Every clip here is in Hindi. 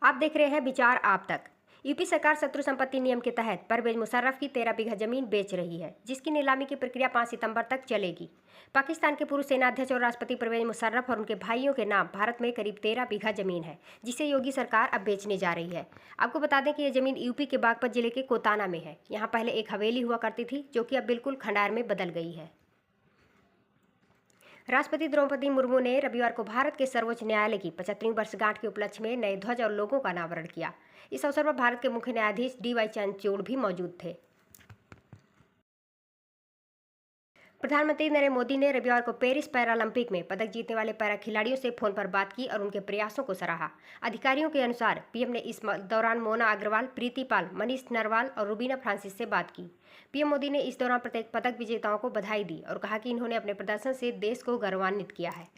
आप देख रहे हैं विचार आप तक। यूपी सरकार शत्रु संपत्ति नियम के तहत परवेज मुशर्रफ की 13 बीघा जमीन बेच रही है, जिसकी नीलामी की प्रक्रिया 5 सितंबर तक चलेगी। पाकिस्तान के पूर्व सेनाध्यक्ष और राष्ट्रपति परवेज मुशर्रफ और उनके भाइयों के नाम भारत में करीब 13 बीघा जमीन है, जिसे योगी सरकार अब बेचने जा रही है। आपको बता दें कि यह जमीन यूपी के बागपत जिले के कोताना में है। यहाँ पहले एक हवेली हुआ करती थी, जो कि अब बिल्कुल खंडार में बदल गई है। राष्ट्रपति द्रौपदी मुर्मू ने रविवार को भारत के सर्वोच्च न्यायालय की 75वीं वर्षगांठ के उपलक्ष्य में नए ध्वज और लोगों का अनावरण किया। इस अवसर पर भारत के मुख्य न्यायाधीश DY चंद्रचूड़ भी मौजूद थे। प्रधानमंत्री नरेंद्र मोदी ने रविवार को पेरिस पैरालंपिक में पदक जीतने वाले पैरा खिलाड़ियों से फोन पर बात की और उनके प्रयासों को सराहा। अधिकारियों के अनुसार पीएम ने इस दौरान मोना अग्रवाल, प्रीति पाल, मनीष नरवाल और रुबीना फ्रांसिस से बात की। पीएम मोदी ने इस दौरान प्रत्येक पदक विजेताओं को बधाई दी और कहा कि इन्होंने अपने प्रदर्शन से देश को गौरवान्वित किया है।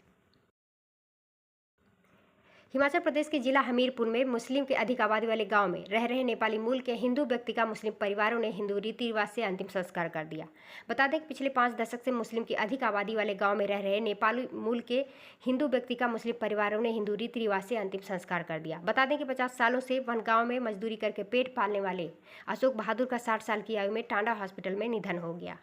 हिमाचल प्रदेश के जिला हमीरपुर में मुस्लिम के अधिक आबादी वाले गांव में रह रहे नेपाली मूल के हिंदू व्यक्ति का मुस्लिम परिवारों ने हिंदू रीति रिवाज से अंतिम संस्कार कर दिया। बता दें कि पिछले 5 दशक से मुस्लिम की अधिक आबादी वाले गांव में रह रहे नेपाली मूल के हिंदू व्यक्ति का मुस्लिम परिवारों ने हिंदू रीति रिवाज से अंतिम संस्कार कर दिया। बता दें कि 50 सालों से वन गाँव में मजदूरी करके पेट पालने वाले अशोक बहादुर का 60 साल की आयु में टांडा हॉस्पिटल में निधन हो गया।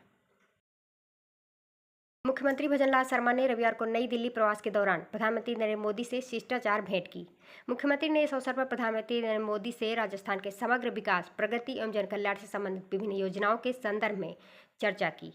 मुख्यमंत्री भजनलाल शर्मा ने रविवार को नई दिल्ली प्रवास के दौरान प्रधानमंत्री नरेंद्र मोदी से शिष्टाचार भेंट की। मुख्यमंत्री ने इस अवसर पर प्रधानमंत्री नरेंद्र मोदी से राजस्थान के समग्र विकास, प्रगति एवं जनकल्याण से संबंधित विभिन्न योजनाओं के संदर्भ में चर्चा की।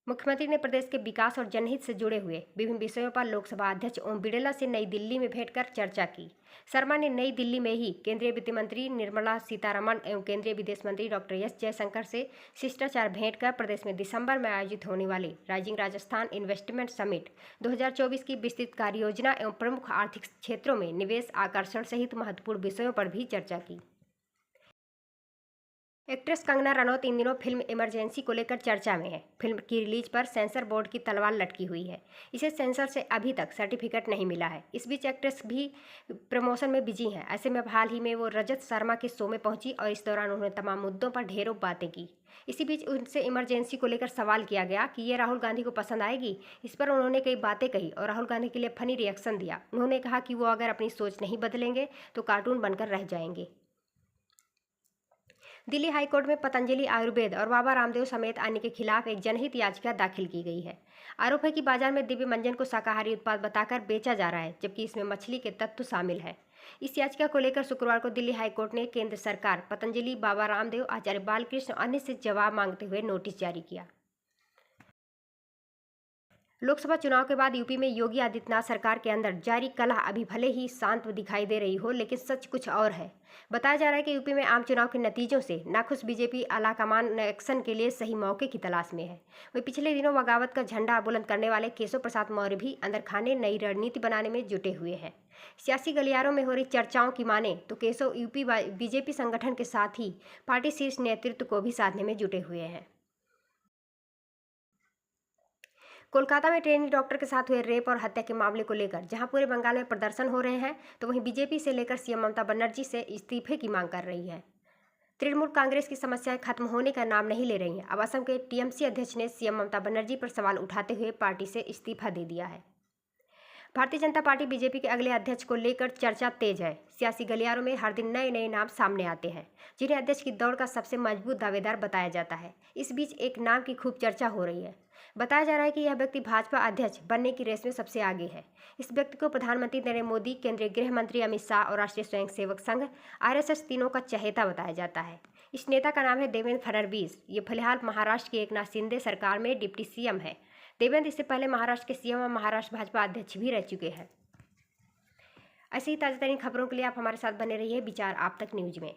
मुख्यमंत्री ने प्रदेश के विकास और जनहित से जुड़े हुए विभिन्न विषयों पर लोकसभा अध्यक्ष ओम बिड़ला से नई दिल्ली में भेंट कर चर्चा की। शर्मा ने नई दिल्ली में ही केंद्रीय वित्त मंत्री निर्मला सीतारमण एवं केंद्रीय विदेश मंत्री डॉक्टर एस जयशंकर से शिष्टाचार भेंट कर प्रदेश में दिसंबर में आयोजित होने वाले राइजिंग राजस्थान इन्वेस्टमेंट समिट 2024 की विस्तृत कार्य योजना एवं प्रमुख आर्थिक क्षेत्रों में निवेश आकर्षण सहित महत्वपूर्ण विषयों पर भी चर्चा की। एक्ट्रेस कंगना रनौत इन दिनों फिल्म इमरजेंसी को लेकर चर्चा में है। फिल्म की रिलीज पर सेंसर बोर्ड की तलवार लटकी हुई है। इसे सेंसर से अभी तक सर्टिफिकेट नहीं मिला है। इस बीच एक्ट्रेस भी प्रमोशन में बिजी हैं। ऐसे में हाल ही में वो रजत शर्मा के शो में पहुंची और इस दौरान उन्होंने तमाम मुद्दों पर ढेरों बातें की। इसी बीच उनसे इमरजेंसी को लेकर सवाल किया गया कि ये राहुल गांधी को पसंद आएगी। इस पर उन्होंने कई बातें कही और राहुल गांधी के लिए फनी रिएक्शन दिया। उन्होंने कहा कि वो अगर अपनी सोच नहीं बदलेंगे तो कार्टून बनकर रह जाएंगे। दिल्ली हाईकोर्ट में पतंजलि आयुर्वेद और बाबा रामदेव समेत अन्य के खिलाफ एक जनहित याचिका दाखिल की गई है। आरोप है कि बाजार में दिव्य मंजन को शाकाहारी उत्पाद बताकर बेचा जा रहा है, जबकि इसमें मछली के तत्व शामिल है। इस याचिका को लेकर शुक्रवार को दिल्ली हाईकोर्ट ने केंद्र सरकार, पतंजलि, बाबा रामदेव, आचार्य बालकृष्ण और अन्य से जवाब मांगते हुए नोटिस जारी किया। लोकसभा चुनाव के बाद यूपी में योगी आदित्यनाथ सरकार के अंदर जारी कलह अभी भले ही शांत दिखाई दे रही हो, लेकिन सच कुछ और है। बताया जा रहा है कि यूपी में आम चुनाव के नतीजों से नाखुश बीजेपी आलाकमान एक्शन के लिए सही मौके की तलाश में है। वही पिछले दिनों बगावत का झंडा बुलंद करने वाले केशव प्रसाद मौर्य भी अंदर खाने नई रणनीति बनाने में जुटे हुए हैं। सियासी गलियारों में हो रही चर्चाओं की माने तो केशव यूपी बीजेपी संगठन के साथ ही पार्टी शीर्ष नेतृत्व को भी साधने में जुटे हुए हैं। कोलकाता में ट्रेनी डॉक्टर के साथ हुए रेप और हत्या के मामले को लेकर जहां पूरे बंगाल में प्रदर्शन हो रहे हैं, तो वहीं बीजेपी से लेकर सीएम ममता बनर्जी से इस्तीफे की मांग कर रही है। तृणमूल कांग्रेस की समस्याएं खत्म होने का नाम नहीं ले रही हैं। अब असम के टीएमसी अध्यक्ष ने सीएम ममता बनर्जी पर सवाल उठाते हुए पार्टी से इस्तीफा दे दिया है। भारतीय जनता पार्टी बीजेपी के अगले अध्यक्ष को लेकर चर्चा तेज है। सियासी गलियारों में हर दिन नए नए नाम सामने आते हैं, जिन्हें अध्यक्ष की दौड़ का सबसे मजबूत दावेदार बताया जाता है। इस बीच एक नाम की खूब चर्चा हो रही है। बताया जा रहा है कि यह व्यक्ति भाजपा अध्यक्ष बनने की रेस में सबसे आगे है। इस व्यक्ति को प्रधानमंत्री नरेंद्र मोदी, केंद्रीय गृह मंत्री अमित शाह और राष्ट्रीय स्वयंसेवक संघ RSS तीनों का चहेता बताया जाता है। इस नेता का नाम है देवेंद्र फडणवीस। ये फिलहाल महाराष्ट्र की एकनाथ शिंदे सरकार में डिप्टी CM है। देवेंद्र इससे पहले महाराष्ट्र के CM और महाराष्ट्र भाजपा अध्यक्ष भी रह चुके हैं। ऐसी ही ताज़ा तरीन खबरों के लिए आप हमारे साथ बने रहिए विचार आप तक न्यूज में।